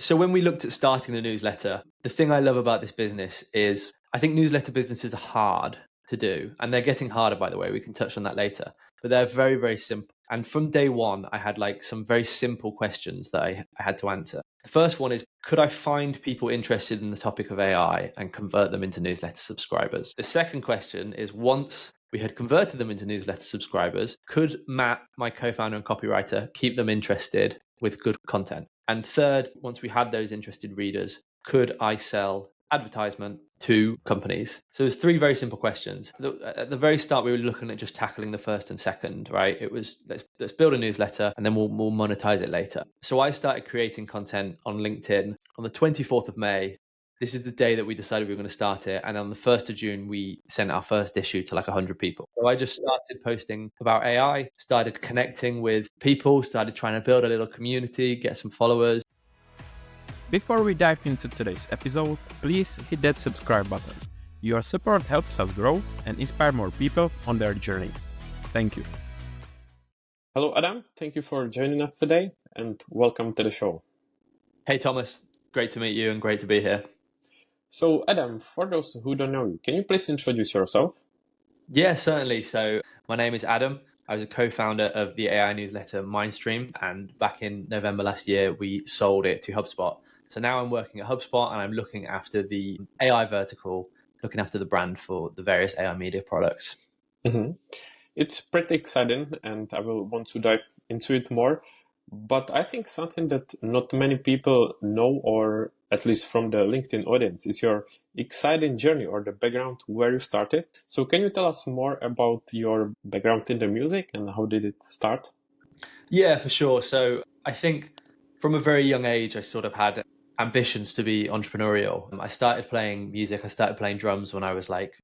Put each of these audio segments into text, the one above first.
So when we looked at starting the newsletter, the thing I love about this business is I think newsletter businesses are hard to do. And they're getting harder, by the way. We can touch on that later. But they're very, very simple. And from day one, I had like some very simple questions that I had to answer. The first one is, could I find people interested in the topic of AI and convert them into newsletter subscribers? The second question is, once we had converted them into newsletter subscribers, could Matt, my co-founder and copywriter, keep them interested with good content? And third, once we had those interested readers, could I sell advertisement to companies? So there's three very simple questions. At the very start, we were looking at just tackling the first and second, right? It was let's build a newsletter and then we'll monetize it later. So I started creating content on LinkedIn on the 24th of May. This is the day that we decided we were going to start it. And on the 1st of June, we sent our first issue to like 100 people. So I just started posting about AI, started connecting with people, started trying to build a little community, get some followers. Before we dive into today's episode, please hit that subscribe button. Your support helps us grow and inspire more people on their journeys. Thank you. Hello, Adam. Thank you for joining us today and welcome to the show. Hey, Thomas. Great to meet you and great to be here. So, Adam, for those who don't know you, can you please introduce yourself? Yeah, certainly. So my name is Adam. I was a co-founder of the AI newsletter Mindstream, and back in November last year, we sold it to HubSpot. So now I'm working at HubSpot and I'm looking after the AI vertical, looking after the brand for the various AI media products. Mm-hmm. It's pretty exciting and I will want to dive into it more. But I think something that not many people know, or at least from the LinkedIn audience, is your exciting journey or the background where you started. So can you tell us more about your background in the music and how did it start? Yeah, for sure. So I think from a very young age, I sort of had ambitions to be entrepreneurial. I started playing music. I started playing drums when I was like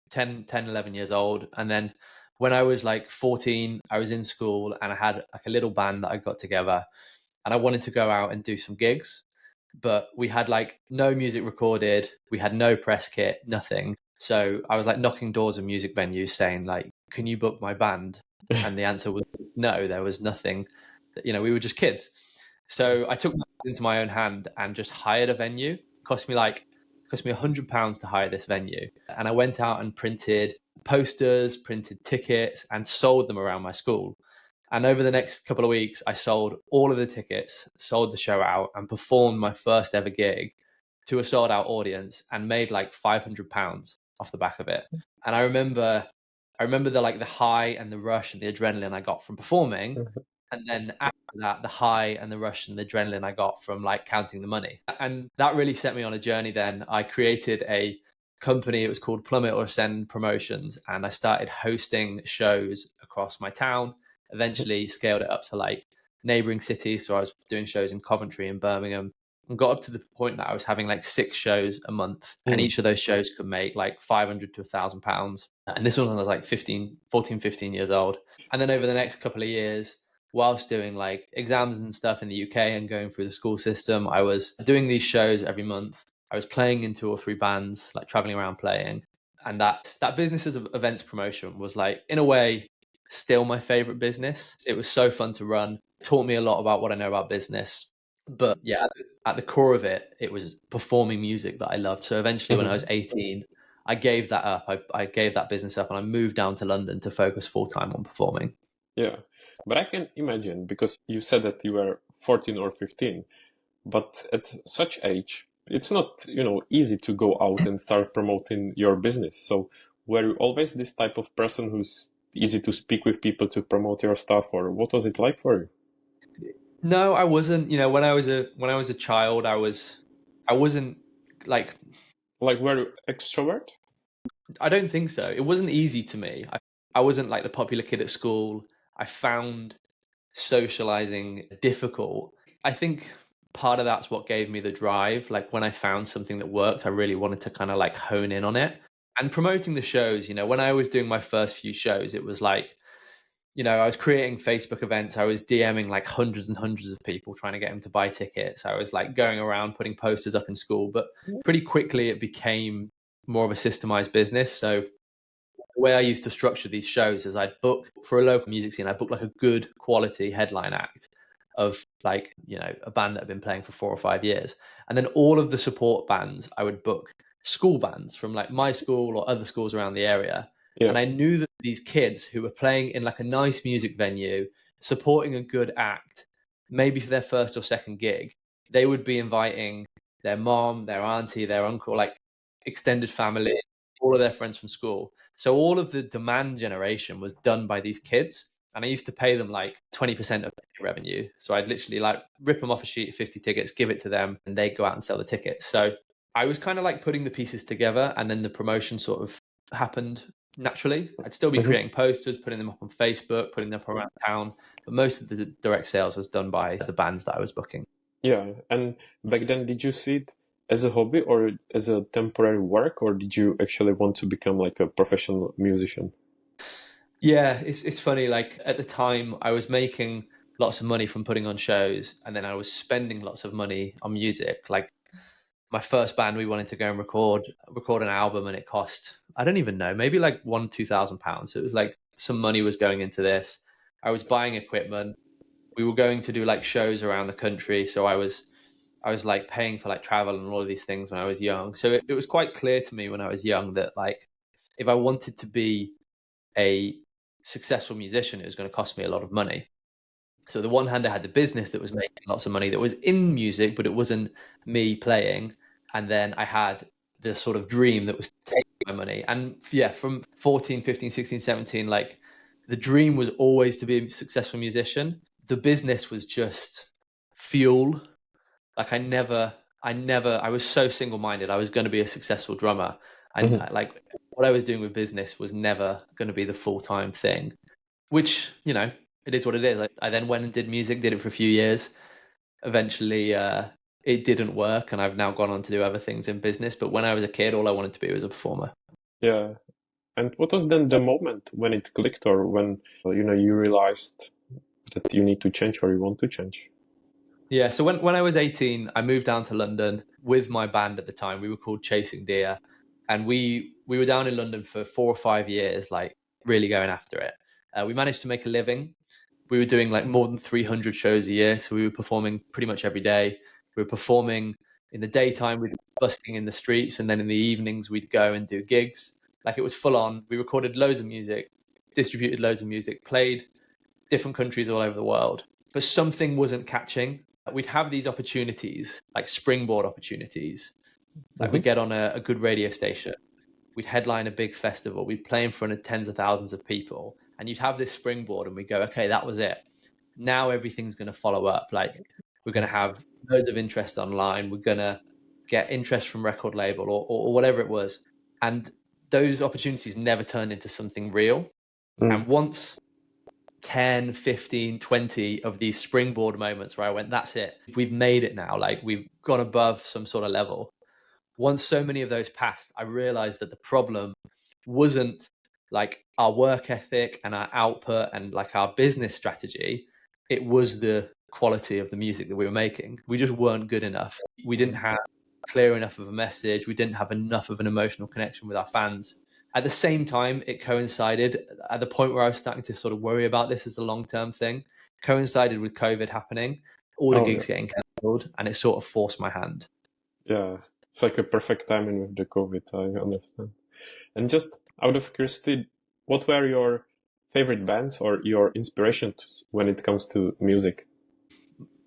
10, 11 years old. And then when I was like 14, I was in school and I had like a little band that I got together and I wanted to go out and do some gigs, but we had like no music recorded. We had no press kit, nothing. So I was like knocking doors of music venues saying like, can you book my band? And the answer was no, there was nothing. We were just kids. So I took that into my own hand and just hired a venue. It cost me £100 to hire this venue. And I went out and printed posters, printed tickets, and sold them around my school. And over the next couple of weeks, I sold all of the tickets, sold the show out, and performed my first ever gig to a sold out audience and made like £500 off the back of it. And I remember the high and the rush and the adrenaline I got from performing. And then after that, the high and the rush and the adrenaline I got from like counting the money. And that really set me on a journey then. I created a company. It was called Plummet or Ascend Promotions. And I started hosting shows across my town, eventually scaled it up to like neighboring cities. So I was doing shows in Coventry and Birmingham, and got up to the point that I was having like 6 shows a month. And each of those shows could make like £500 to £1,000. And this one when I was like 14, 15 years old. And then over the next couple of years, whilst doing like exams and stuff in the UK and going through the school system, I was doing these shows every month. I was playing in 2 or 3 bands, like traveling around playing. And that business as events promotion was like, in a way, still my favorite business. It was so fun to run. It taught me a lot about what I know about business. But yeah, at the core of it, it was performing music that I loved. So eventually when I was 18, I gave that up. I gave that business up and I moved down to London to focus full time on performing. Yeah, but I can imagine, because you said that you were 14 or 15, but at such age, it's not, easy to go out and start promoting your business. So were you always this type of person who's easy to speak with people to promote your stuff, or what was it like for you? No, I wasn't. When I was a child, I wasn't like were you extrovert? I don't think so. It wasn't easy to me. I wasn't like the popular kid at school. I found socializing difficult. I think part of that's what gave me the drive. Like when I found something that worked, I really wanted to kind of like hone in on it. And promoting the shows, when I was doing my first few shows, it was like, I was creating Facebook events. I was DMing like hundreds and hundreds of people trying to get them to buy tickets. I was like going around putting posters up in school, but pretty quickly it became more of a systemized business. So the way I used to structure these shows is I'd book for a local music scene, I'd book like a good quality headline act. of like, a band that had been playing for 4 or 5 years. And then all of the support bands, I would book school bands from like my school or other schools around the area. Yeah. And I knew that these kids who were playing in like a nice music venue, supporting a good act, maybe for their first or second gig, they would be inviting their mom, their auntie, their uncle, like extended family, all of their friends from school. So all of the demand generation was done by these kids. And I used to pay them like 20% of their revenue. So I'd literally like rip them off a sheet of 50 tickets, give it to them, and they'd go out and sell the tickets. So I was kind of like putting the pieces together, and then the promotion sort of happened naturally. I'd still be Mhm. creating posters, putting them up on Facebook, putting them up around town, but most of the direct sales was done by the bands that I was booking. Yeah. And back then, did you see it as a hobby or as a temporary work, or did you actually want to become like a professional musician? Yeah, it's funny. Like at the time, I was making lots of money from putting on shows, and then I was spending lots of money on music. Like my first band, we wanted to go and record an album, and it cost, I don't even know, maybe like £1,000, 2,000. So it was like some money was going into this. I was buying equipment. We were going to do like shows around the country, so I was like paying for like travel and all of these things when I was young. So it was quite clear to me when I was young that like if I wanted to be a successful musician, it was going to cost me a lot of money. So the one hand, I had the business that was making lots of money that was in music, but it wasn't me playing. And then I had the sort of dream that was taking my money. And yeah, from 14, 15, 16, 17, like the dream was always to be a successful musician. The business was just fuel. Like I was so single-minded. I was going to be a successful drummer. And Mhm. like what I was doing with business was never going to be the full-time thing, which, it is what it is. I then went and did music, did it for a few years. Eventually, it didn't work, and I've now gone on to do other things in business. But when I was a kid, all I wanted to be was a performer. Yeah. And what was then the moment when it clicked, or when you realized that you need to change or you want to change? Yeah, so when I was 18, I moved down to London with my band at the time. We were called Chasing Deer, and we were down in London for 4 or 5 years, like really going after it. We managed to make a living. We were doing like more than 300 shows a year, so we were performing pretty much every day. We were performing in the daytime, we'd be busking in the streets, and then in the evenings we'd go and do gigs. Like it was full on. We recorded loads of music, distributed loads of music, played different countries all over the world, but something wasn't catching. We'd have these opportunities, like springboard opportunities. Like we'd Hmm. get on a good radio station, we'd headline a big festival, we'd play in front of tens of thousands of people, and you'd have this springboard, and we'd go, okay, that was it. Now everything's going to follow up. Like we're going to have loads of interest online. We're going to get interest from record label or whatever it was. And those opportunities never turned into something real. Mm. And once 10, 15, 20 of these springboard moments where I went, that's it. We've made it now. Like we've gone above some sort of level. Once so many of those passed, I realized that the problem wasn't like our work ethic and our output and like our business strategy. It was the quality of the music that we were making. We just weren't good enough. We didn't have clear enough of a message. We didn't have enough of an emotional connection with our fans. At the same time, it coincided at the point where I was starting to sort of worry about this as a long-term thing, coincided with COVID happening, all the Oh yeah, gigs getting cancelled, and it sort of forced my hand. yeah. It's like a perfect timing with the COVID. I understand. And just out of curiosity, what were your favorite bands or your inspirations when it comes to music?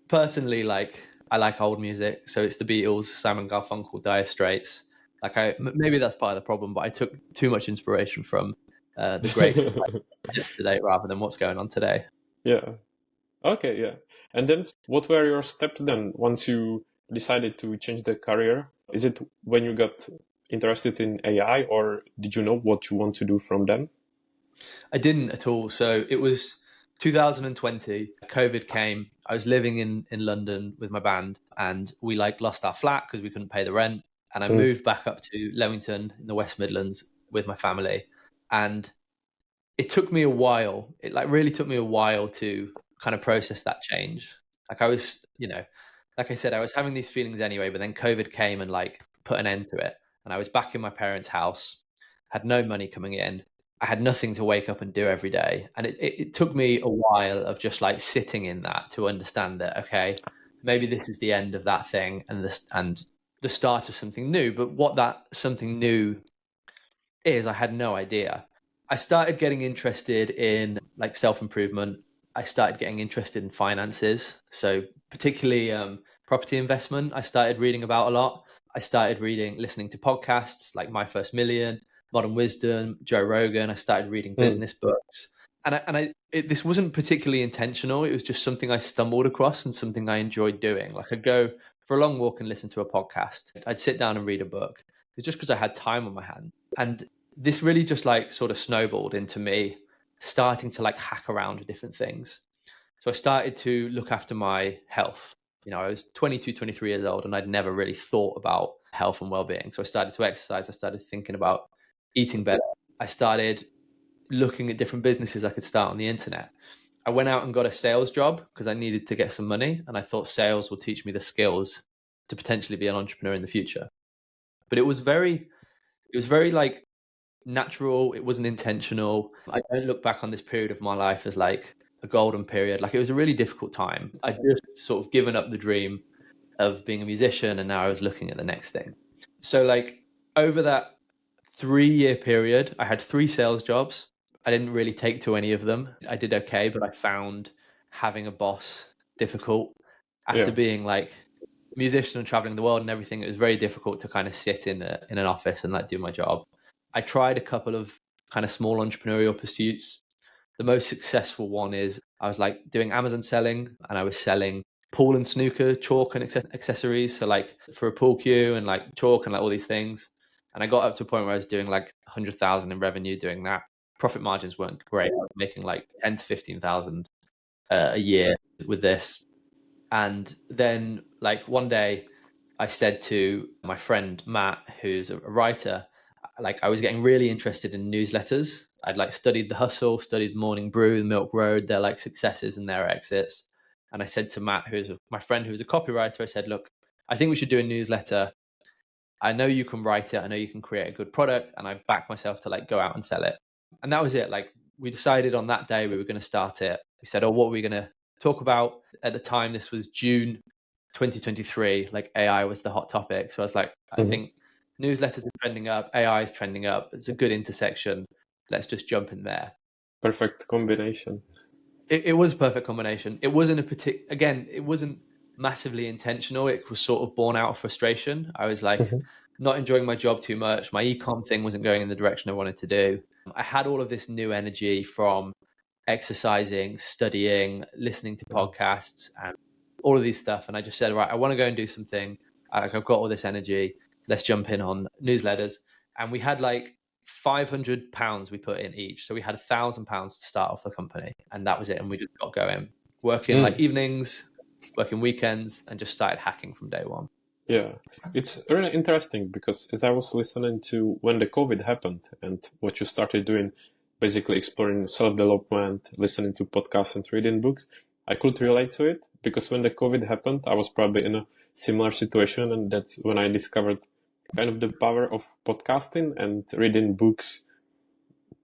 Personally, like I like old music, so it's the Beatles, Simon Garfunkel, Dire Straits. Like maybe that's part of the problem, but I took too much inspiration from the greats of yesterday rather than what's going on today. Yeah. Okay, yeah. And then what were your steps then once you decided to change the career? Is it when you got interested in AI, or did you know what you want to do from then? I didn't at all. So it was 2020. COVID came. I was living in London with my band, and we like lost our flat because we couldn't pay the rent. And I Mm, moved back up to Leamington in the West Midlands with my family. And it took me a while. It like really took me a while to kind of process that change. Like I was, like I said, I was having these feelings anyway, but then COVID came and like put an end to it. And I was back in my parents' house, had no money coming in. I had nothing to wake up and do every day. And it took me a while of just like sitting in that to understand that, okay, maybe this is the end of that thing and the start of something new. But what that something new is, I had no idea. I started getting interested in like self-improvement. I started getting interested in finances. So particularly property investment, I started reading about a lot. I started listening to podcasts like My First Million, Modern Wisdom, Joe Rogan. I started reading business books. This wasn't particularly intentional. It was just something I stumbled across and something I enjoyed doing. Like I'd go for a long walk and listen to a podcast. I'd sit down and read a book. It's just because I had time on my hand. And this really just like sort of snowballed into me starting to like hack around with different things. So I started to look after my health. I was 22, 23 years old and I'd never really thought about health and well-being. So I started to exercise. I started thinking about eating better. I started looking at different businesses I could start on the internet. I went out and got a sales job because I needed to get some money. And I thought sales will teach me the skills to potentially be an entrepreneur in the future. But it was very like natural. It wasn't intentional. I don't look back on this period of my life as like a golden period. Like it was a really difficult time. I just sort of given up the dream of being a musician and now I was looking at the next thing. So like over that 3-year period, I had 3 sales jobs. I didn't really take to any of them. I did okay, but I found having a boss difficult. After being like a musician and traveling the world and everything, it was very difficult to kind of sit in an office and like do my job. I tried a couple of kind of small entrepreneurial pursuits. The most successful one is I was like doing Amazon selling and I was selling pool and snooker chalk and accessories. So like for a pool cue and like chalk and like all these things. And I got up to a point where I was doing like 100,000 in revenue doing that. Profit margins weren't great. I was making like 10 to 15,000 a year with this. And then like one day I said to my friend Matt, who's a writer, like I was getting really interested in newsletters. I'd like studied The Hustle, studied Morning Brew, The Milk Road, their like successes and their exits. And I said to Matt, who's my friend who was a copywriter, I said, look, I think we should do a newsletter. I know you can write it. I know you can create a good product. And I backed myself to like go out and sell it. And that was it. Like we decided on that day we were going to start it. We said, oh, what are we going to talk about? At the time, this was June 2023, like AI was the hot topic. So I was like, I think newsletters are trending up, AI is trending up. It's a good intersection. Let's just jump in there. Perfect combination. It was a perfect combination. It wasn't it wasn't massively intentional. It was sort of born out of frustration. I was like not enjoying my job too much. My ecom thing wasn't going in the direction I wanted to do. I had all of this new energy from exercising, studying, listening to podcasts and all of these stuff. And I just said, right, I want to go and do something. I've got all this energy. Let's jump in on newsletters. And we had like £500 we put in each. So we had £1,000 to start off the company. And that was it. And we just got going, working like evenings, working weekends, and just started hacking from day one. Yeah, it's really interesting because as I was listening to when the COVID happened and what you started doing, basically exploring self-development, listening to podcasts and reading books, I could relate to it because when the COVID happened, I was probably in a similar situation, and that's when I discovered kind of the power of podcasting and reading books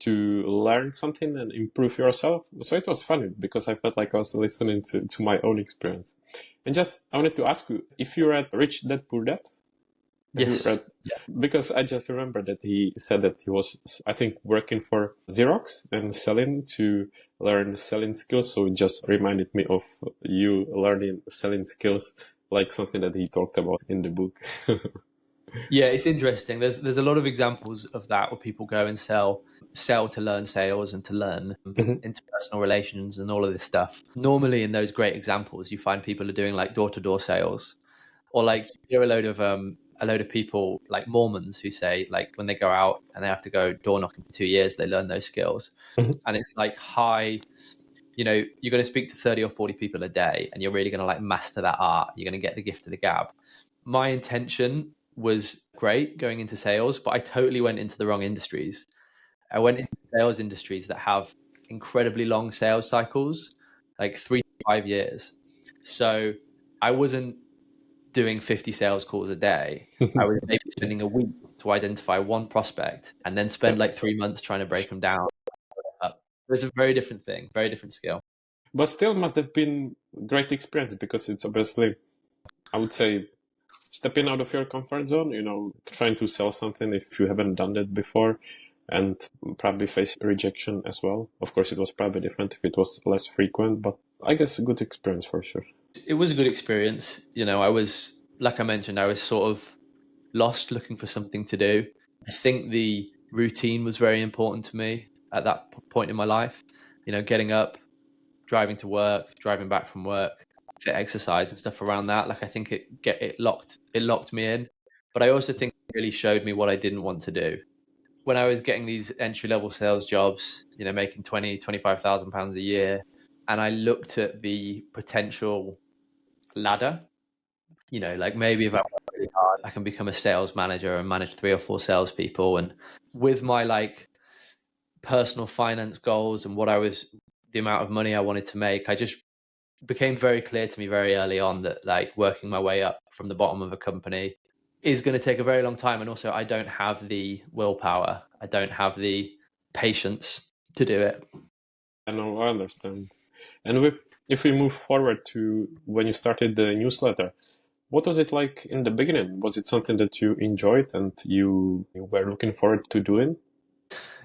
to learn something and improve yourself. So it was funny because I felt like I was listening to my own experience. And just, I wanted to ask you if you read Rich Dad Poor Dad. Yes. Because I just remember that he said that he was, I think, working for Xerox and selling to learn selling skills. So it just reminded me of you learning selling skills, like something that he talked about in the book. Yeah, it's interesting. There's a lot of examples of that where people go and sell to learn sales and to learn interpersonal relations and all of this stuff. Normally in those great examples, you find people are doing like door-to-door sales, or like you hear a load of people like Mormons who say like when they go out and they have to go door knocking for 2 years, they learn those skills. And it's like you're going to speak to 30 or 40 people a day and you're really going to like master that art. You're going to get the gift of the gab. My intention was great going into sales, but I totally went into the wrong industries. I went into sales industries that have incredibly long sales cycles, like 3 to 5 years. So I wasn't doing 50 sales calls a day. I was maybe spending a week to identify one prospect and then spend like 3 months trying to break them down. It's a very different thing, very different skill. But still must have been great experience because it's obviously, I would say, stepping out of your comfort zone, trying to sell something if you haven't done that before, and probably face rejection as well. Of course, it was probably different if it was less frequent, but I guess a good experience for sure. It was a good experience. I was, like I mentioned, I was sort of lost looking for something to do. I think the routine was very important to me at that point in my life. Getting up, driving to work, driving back from work, fit exercise and stuff around that. Like I think it locked me in. But I also think it really showed me what I didn't want to do. When I was getting these entry-level sales jobs, making 25,000 pounds a year, and I looked at the potential ladder, like maybe if I work really hard, I can become a sales manager and manage 3 or 4 salespeople. And with my like personal finance goals and the amount of money I wanted to make, I just became very clear to me very early on that like working my way up from the bottom of a company is going to take a very long time. And also I don't have the willpower. I don't have the patience to do it. I know, I understand. And if we move forward to when you started the newsletter, what was it like in the beginning? Was it something that you enjoyed and you were looking forward to doing?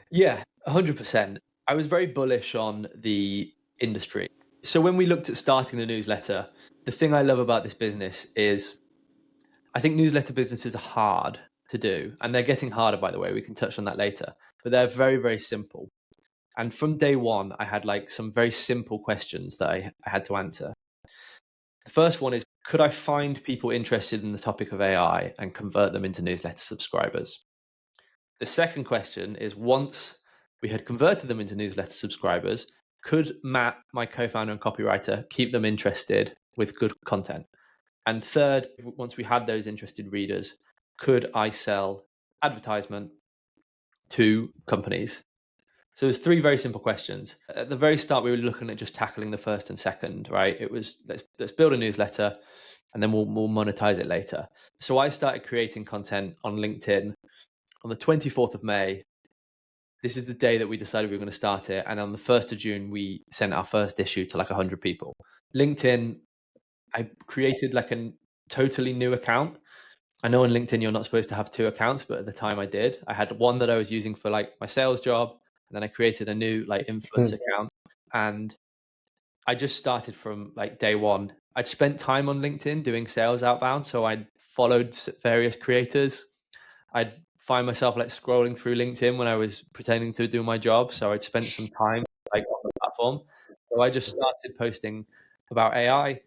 Yeah, 100%. I was very bullish on the industry. So when we looked at starting the newsletter, the thing I love about this business is I think newsletter businesses are hard to do, and they're getting harder, by the way. We can touch on that later, but they're very, very simple. And from day one, I had like some very simple questions that I had to answer. The first one is, could I find people interested in the topic of AI and convert them into newsletter subscribers? The second question is, once we had converted them into newsletter subscribers, could Matt, my co-founder and copywriter, keep them interested with good content? And third, once we had those interested readers, could I sell advertisement to companies? So there's 3 very simple questions. At the very start, we were looking at just tackling the first and second, right? It was let's build a newsletter and then we'll monetize it later. So I started creating content on LinkedIn on the 24th of May. This is the day that we decided we were going to start it. And on the 1st of June, we sent our first issue to like 100 people. LinkedIn, I created like a totally new account. I know on LinkedIn, you're not supposed to have 2 accounts, but at the time I did. I had one that I was using for like my sales job. And then I created a new like influence account. And I just started from like day one. I'd spent time on LinkedIn doing sales outbound. So I followed various creators. I'd find myself like scrolling through LinkedIn when I was pretending to do my job. So I'd spent some time like on the platform. So I just started posting about AI,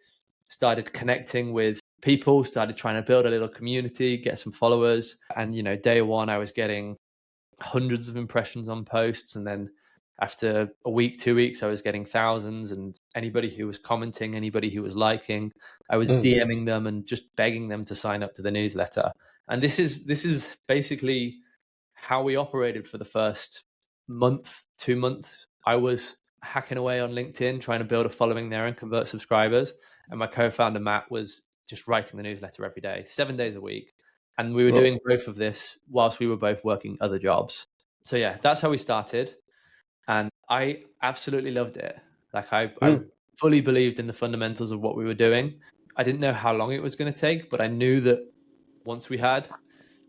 started connecting with people, started trying to build a little community, get some followers. And, day one, I was getting hundreds of impressions on posts. And then after a week, 2 weeks, I was getting thousands. And anybody who was commenting, anybody who was liking, I was DMing them and just begging them to sign up to the newsletter. And this is basically how we operated for the first month, 2 months. I was hacking away on LinkedIn, trying to build a following there and convert subscribers. And my co-founder, Matt, was just writing the newsletter every day, 7 days a week. And we were doing both of this whilst we were both working other jobs. So yeah, that's how we started. And I absolutely loved it. Like I fully believed in the fundamentals of what we were doing. I didn't know how long it was going to take, but I knew that once we had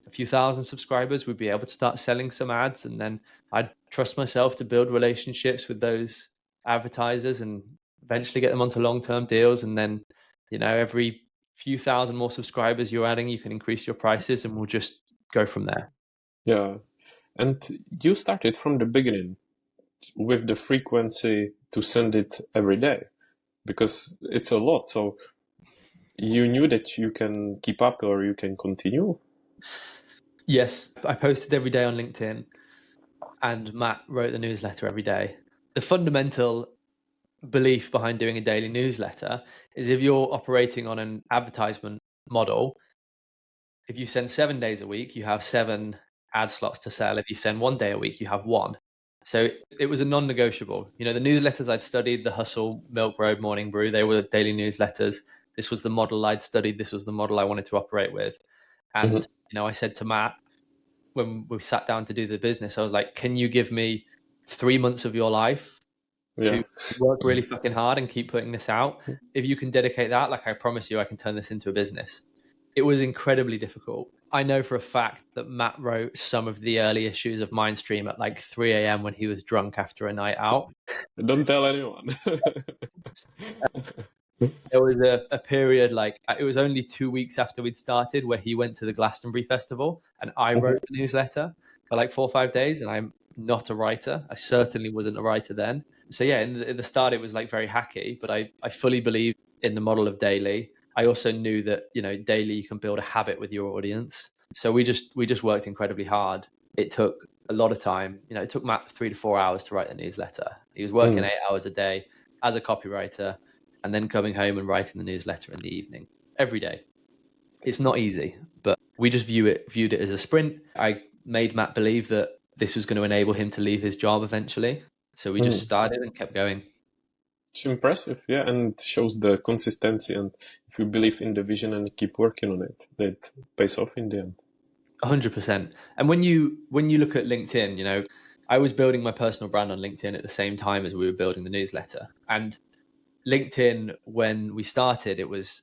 a few thousand subscribers, we'd be able to start selling some ads. And then I'd trust myself to build relationships with those advertisers and eventually get them onto long-term deals. And then, every few thousand more subscribers you're adding, you can increase your prices and we'll just go from there. Yeah. And you started from the beginning with the frequency to send it every day because it's a lot. So you knew that you can keep up or you can continue? Yes, I posted every day on LinkedIn and Matt wrote the newsletter every day. The fundamental belief behind doing a daily newsletter is if you're operating on an advertisement model, if you send 7 days a week, you have 7 ad slots to sell. If you send 1 day a week, you have 1. So it was a non-negotiable. The newsletters I'd studied, the Hustle, Milk Road, Morning Brew, they were daily newsletters. This was the model I'd studied. This was the model I wanted to operate with. And, I said to Matt, when we sat down to do the business, I was like, can you give me 3 months of your life Yeah. to work really fucking hard and keep putting this out? If you can dedicate that, like, I promise you I can turn this into a business. It was incredibly difficult. I know for a fact that Matt wrote some of the early issues of Mindstream at like 3 a.m. when he was drunk after a night out. Don't tell anyone. There was a period, like, it was only 2 weeks after we'd started, where he went to the Glastonbury Festival and I wrote the newsletter for like 4 or 5 days. And I'm not a writer. I certainly wasn't a writer then. So yeah, in the start, it was like very hacky, but I fully believed in the model of daily. I also knew that, daily you can build a habit with your audience. So we just worked incredibly hard. It took a lot of time. It took Matt 3 to 4 hours to write the newsletter. He was working 8 hours a day as a copywriter, and then coming home and writing the newsletter in the evening every day. It's not easy, but we just viewed it as a sprint. I made Matt believe that this was going to enable him to leave his job eventually. So we just started and kept going. It's impressive, yeah, and shows the consistency. And if you believe in the vision and keep working on it, that pays off in the end. 100%. And when you look at LinkedIn, I was building my personal brand on LinkedIn at the same time as we were building the newsletter. And LinkedIn, when we started, it was,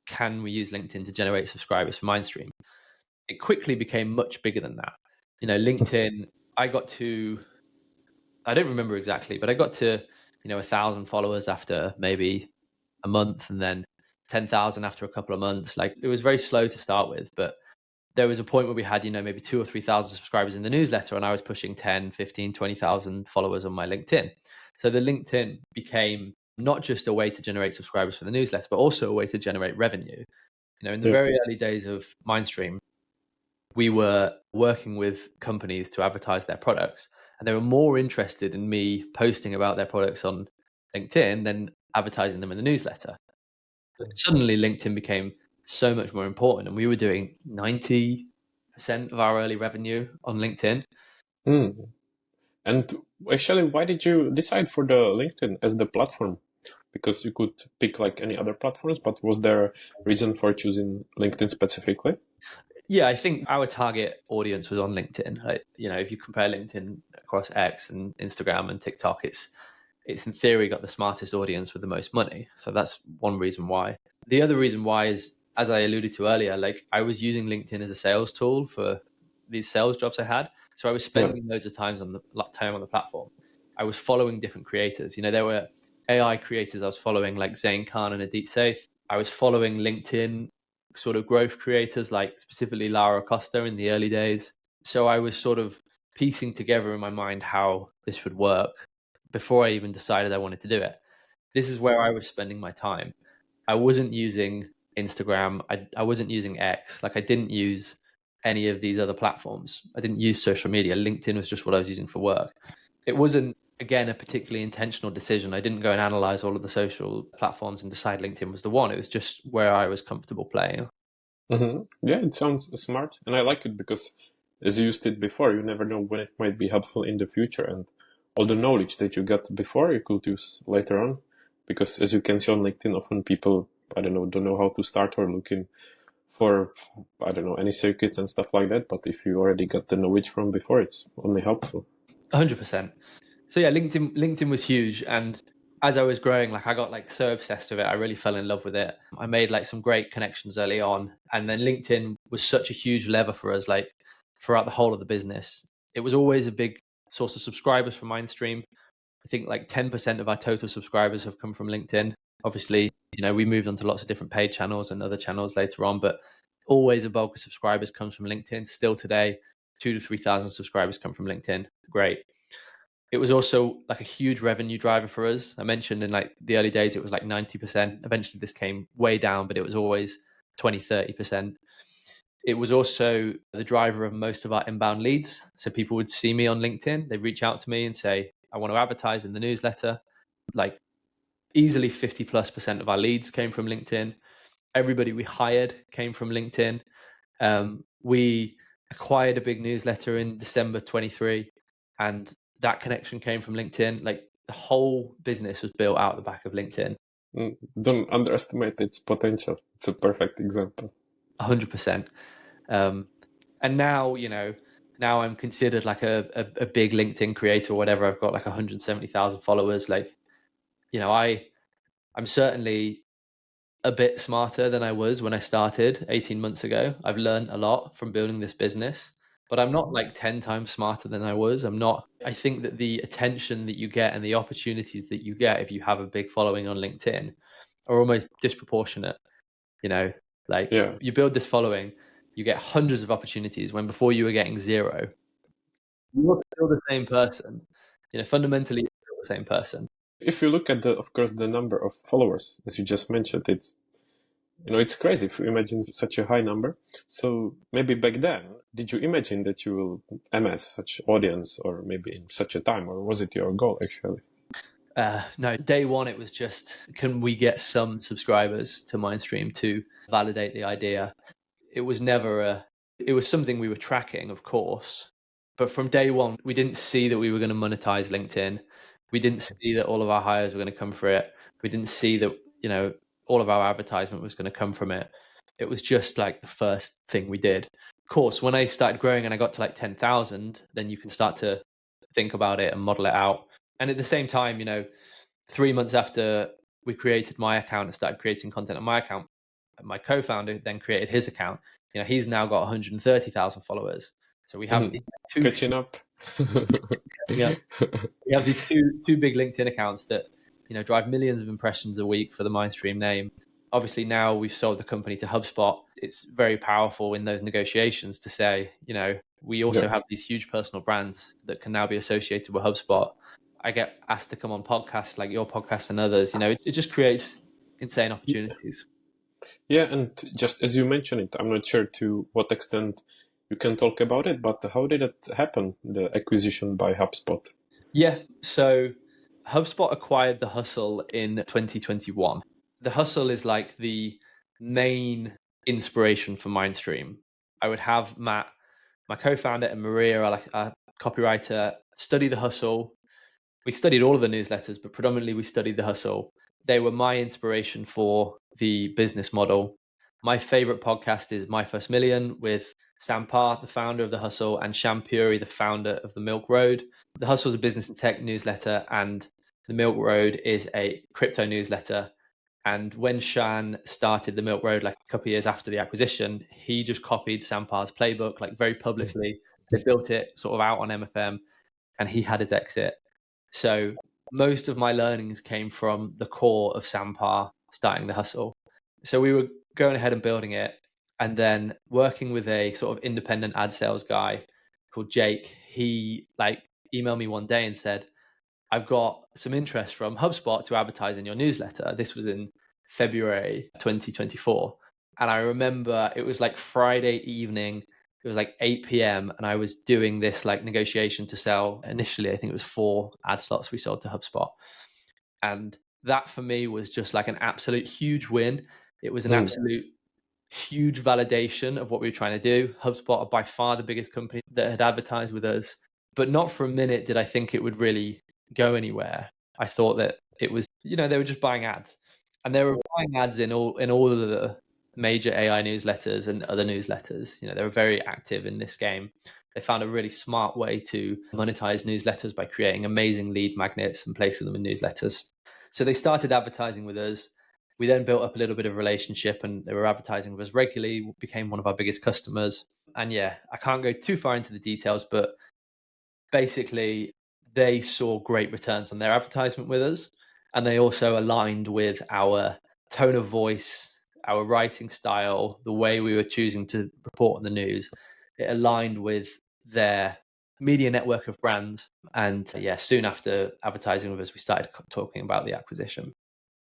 can we use LinkedIn to generate subscribers for Mindstream? It quickly became much bigger than that. LinkedIn, I don't remember exactly, but I got to, 1,000 followers after maybe a month, and then 10,000 after a couple of months. Like, it was very slow to start with, but there was a point where we had, maybe 2,000 or 3,000 subscribers in the newsletter, and I was pushing 10, 15, 20,000 followers on my LinkedIn. So the LinkedIn became not just a way to generate subscribers for the newsletter, but also a way to generate revenue. In the very early days of Mindstream, we were working with companies to advertise their products, and they were more interested in me posting about their products on LinkedIn than advertising them in the newsletter. But suddenly LinkedIn became so much more important, and we were doing 90% of our early revenue on LinkedIn. And actually, why did you decide for the LinkedIn as the platform? Because you could pick like any other platforms, but was there a reason for choosing LinkedIn specifically? Yeah, I think our target audience was on LinkedIn. If you compare LinkedIn across X and Instagram and TikTok, it's in theory got the smartest audience with the most money. So that's one reason why. The other reason why is, as I alluded to earlier, like, I was using LinkedIn as a sales tool for these sales jobs I had. So I was spending loads of time on the platform. I was following different creators. There were AI creators I was following, like Zain Khan and Adit Saif. I was following LinkedIn sort of growth creators, like specifically Lara Costa in the early days. So I was sort of piecing together in my mind how this would work before I even decided I wanted to do it. This is where I was spending my time. I wasn't using Instagram. I wasn't using X. Like, I didn't use any of these other platforms. I didn't use social media. LinkedIn was just what I was using for work. It wasn't, again, a particularly intentional decision. I didn't go and analyze all of the social platforms and decide LinkedIn was the one. It was just where I was comfortable playing. Yeah, it sounds smart, and I like it because, as you used it before, you never know when it might be helpful in the future, and all the knowledge that you got before you could use later on. Because as you can see on LinkedIn, often people, I don't know how to start or looking for, I don't know, any circuits and stuff like that. But if you already got the knowledge from before, it's only helpful. 100%. So yeah, LinkedIn was huge, and as I was growing, like, I got like so obsessed with it. I really fell in love with it. I made like some great connections early on, and then LinkedIn was such a huge lever for us, like, throughout the whole of the business. It was always a big source of subscribers for Mindstream. I think like 10% of our total subscribers have come from LinkedIn. Obviously, we moved on to lots of different paid channels and other channels later on, but always a bulk of subscribers comes from LinkedIn. Still today, 2,000 to 3,000 subscribers come from LinkedIn. Great. It was also like a huge revenue driver for us. I mentioned in like the early days, it was like 90%. Eventually this came way down, but it was always 20, 30%. It was also the driver of most of our inbound leads. So people would see me on LinkedIn. They'd reach out to me and say, I want to advertise in the newsletter. Like, easily 50+% of our leads came from LinkedIn. Everybody we hired came from LinkedIn. We acquired a big newsletter in December 23, and that connection came from LinkedIn. Like, the whole business was built out the back of LinkedIn. Don't underestimate its potential. It's a perfect example. 100%. And now, now I'm considered like a big LinkedIn creator or whatever. I've got like 170,000 followers. Like, I'm certainly a bit smarter than I was when I started 18 months ago. I've learned a lot from building this business, but I'm not like 10 times smarter than I was. I think that the attention that you get and the opportunities that you get if you have a big following on LinkedIn are almost disproportionate. You know, like Yeah. you build this following, you get hundreds of opportunities when before you were getting zero. You're still the same person. Fundamentally, you're still the same person. If you look at of course, the number of followers, as you just mentioned, it's crazy if you imagine such a high number. So maybe back then, did you imagine that you will amass such audience, or maybe in such a time, or was it your goal actually? No, day one, it was just, can we get some subscribers to Mindstream to validate the idea? It was never it was something we were tracking, of course. But from day one, we didn't see that we were going to monetize LinkedIn. We didn't see that all of our hires were going to come for it. We didn't see that, all of our advertisement was going to come from it. It was just like the first thing we did. Of course, when I started growing and I got to like 10,000, then you can start to think about it and model it out. And at the same time, 3 months after we created my account and started creating content on my account, my co-founder then created his account. He's now got 130,000 followers. So we have these two Catching up. catching up. We have these two big LinkedIn accounts that drive millions of impressions a week for the Mindstream name. Obviously, now we've sold the company to HubSpot. It's very powerful in those negotiations to say, we also have these huge personal brands that can now be associated with HubSpot. I get asked to come on podcasts like your podcast and others. It just creates insane opportunities. Yeah, and just as you mentioned it, I'm not sure to what extent you can talk about it, but how did it happen, the acquisition by HubSpot? Yeah, so HubSpot acquired The Hustle in 2021. The Hustle is like the main inspiration for Mindstream. I would have Matt, my co-founder, and Maria, our copywriter, study The Hustle. We studied all of the newsletters, but predominantly we studied The Hustle. They were my inspiration for the business model. My favorite podcast is My First Million with Sam Parr, the founder of The Hustle, and Sham Puri, the founder of The Milk Road. The Hustle is a business and tech newsletter, and The Milk Road is a crypto newsletter. And when Shan started The Milk Road, like a couple of years after the acquisition, he just copied Sam Parr's playbook, like very publicly. They built it sort of out on MFM, and he had his exit. So most of my learnings came from the core of Sam Parr starting The Hustle. So we were going ahead and building it, and then working with a sort of independent ad sales guy called Jake. He emailed me one day and said, I've got some interest from HubSpot to advertise in your newsletter. This was in February 2024. And I remember it was like Friday evening. It was like 8 p.m. and I was doing this like negotiation to sell. Initially, I think it was 4 ad slots we sold to HubSpot. And that for me was just like an absolute huge win. It was an absolute huge validation of what we were trying to do. HubSpot are by far the biggest company that had advertised with us, but not for a minute did I think it would really go anywhere. I thought that it was, they were just buying ads, and they were buying ads in all of the major AI newsletters and other newsletters. They were very active in this game. They found a really smart way to monetize newsletters by creating amazing lead magnets and placing them in newsletters. So they started advertising with us. We then built up a little bit of a relationship, and they were advertising with us regularly, became one of our biggest customers. And yeah, I can't go too far into the details, but basically they saw great returns on their advertisement with us. And they also aligned with our tone of voice, our writing style, the way we were choosing to report on the news. It aligned with their media network of brands. And yeah, soon after advertising with us, we started talking about the acquisition.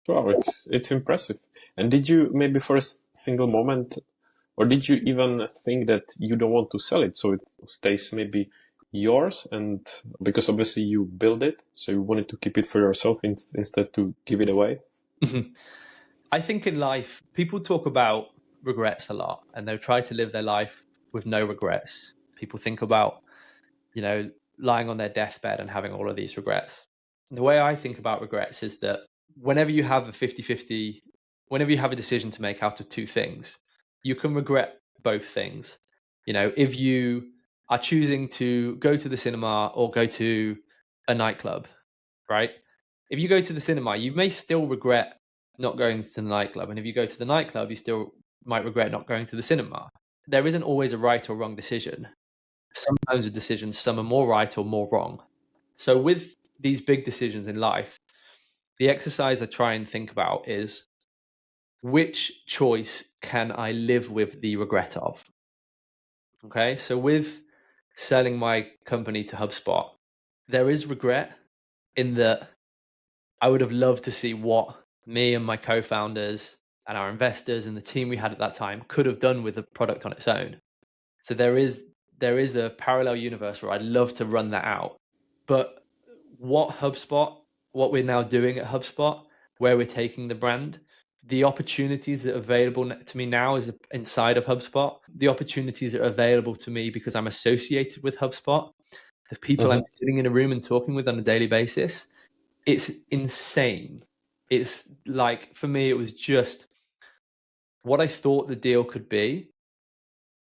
Wow, it's impressive. And did you maybe for a single moment, or did you even think that you don't want to sell it, so it stays maybe yours? And because obviously you build it, so you wanted to keep it for yourself instead to give it away? I think in life, people talk about regrets a lot, and they'll try to live their life with no regrets. People think about, lying on their deathbed and having all of these regrets. The way I think about regrets is that whenever you have a 50-50, whenever you have a decision to make out of two things, you can regret both things. If you are choosing to go to the cinema or go to a nightclub, right? If you go to the cinema, you may still regret not going to the nightclub. And if you go to the nightclub, you still might regret not going to the cinema. There isn't always a right or wrong decision. Sometimes with decisions, some are more right or more wrong. So with these big decisions in life, the exercise I try and think about is, which choice can I live with the regret of? Okay, so with selling my company to HubSpot, there is regret in that I would have loved to see what me and my co-founders and our investors and the team we had at that time could have done with the product on its own. So there is a parallel universe where I'd love to run that out. But what we're now doing at HubSpot, where we're taking the brand, the opportunities that are available to me now is inside of HubSpot, the opportunities that are available to me because I'm associated with HubSpot, the people I'm sitting in a room and talking with on a daily basis, it's insane. It's like, for me, it was just what I thought the deal could be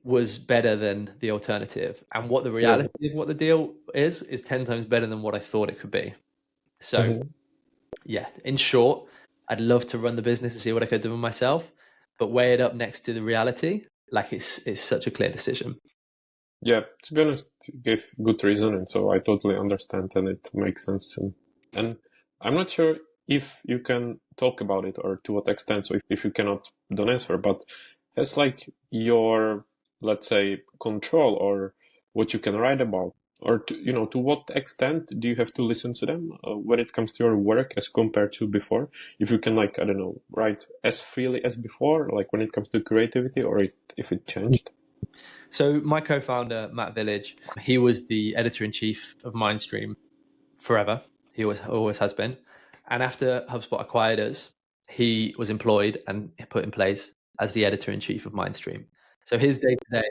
was better than the alternative. And what the reality of what the deal is 10 times better than what I thought it could be. So yeah, in short, I'd love to run the business and see what I could do with myself, but weigh it up next to the reality, like it's such a clear decision. Yeah, to be honest, you gave good reason, and so I totally understand, and it makes sense. And I'm not sure if you can talk about it or to what extent. So if you cannot, don't answer. But has like your, let's say, control or what you can write about, or to what extent do you have to listen to them when it comes to your work as compared to before? If you can, like, I don't know, write as freely as before, like when it comes to creativity, or if it changed. So my co-founder, Matt Village, he was the editor-in-chief of Mindstream forever. He always has been. And after HubSpot acquired us, he was employed and put in place as the editor-in-chief of Mindstream. So his day-to-day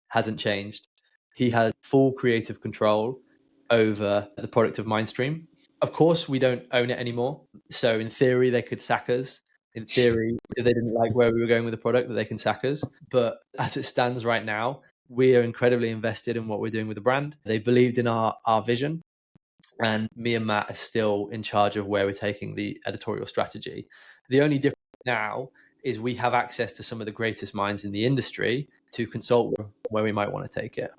hasn't changed. He has full creative control over the product of Mindstream. Of course, we don't own it anymore. So in theory, they could sack us. In theory, if they didn't like where we were going with the product, that they can sack us. But as it stands right now, we are incredibly invested in what we're doing with the brand. They believed in our vision. And me and Matt are still in charge of where we're taking the editorial strategy. The only difference now is we have access to some of the greatest minds in the industry to consult with where we might want to take it.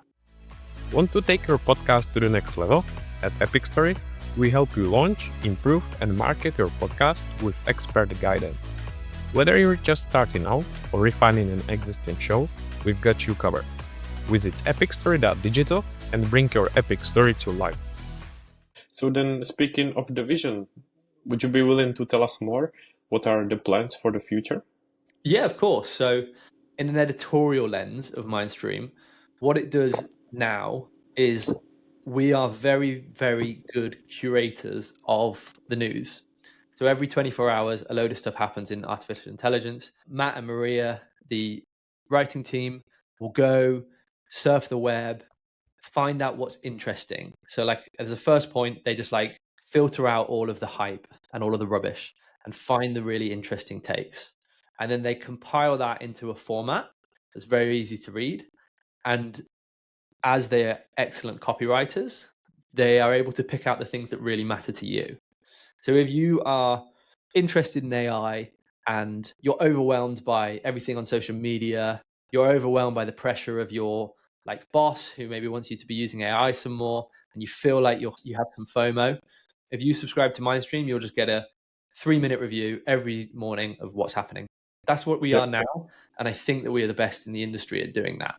Want to take your podcast to the next level? At Epic Story, we help you launch, improve, and market your podcast with expert guidance. Whether you're just starting out or refining an existing show, we've got you covered. Visit epicstory.digital and bring your epic story to life. So then, speaking of the vision, would you be willing to tell us more? What are the plans for the future? Yeah, of course. So in an editorial lens of Mindstream, what it does now is we are very, very good curators of the news. So every 24 hours, a load of stuff happens in artificial intelligence. Matt and Maria, the writing team, will go surf the web, find out what's interesting. So like as a first point, they just like filter out all of the hype and all of the rubbish and find the really interesting takes. And then they compile that into a format that's very easy to read. And as they are excellent copywriters, they are able to pick out the things that really matter to you. So if you are interested in AI and you're overwhelmed by everything on social media, you're overwhelmed by the pressure of your like boss who maybe wants you to be using AI some more, and you feel like you have some FOMO, if you subscribe to Mindstream, you'll just get a 3-minute review every morning of what's happening. That's what we are now, and I think that we are the best in the industry at doing that.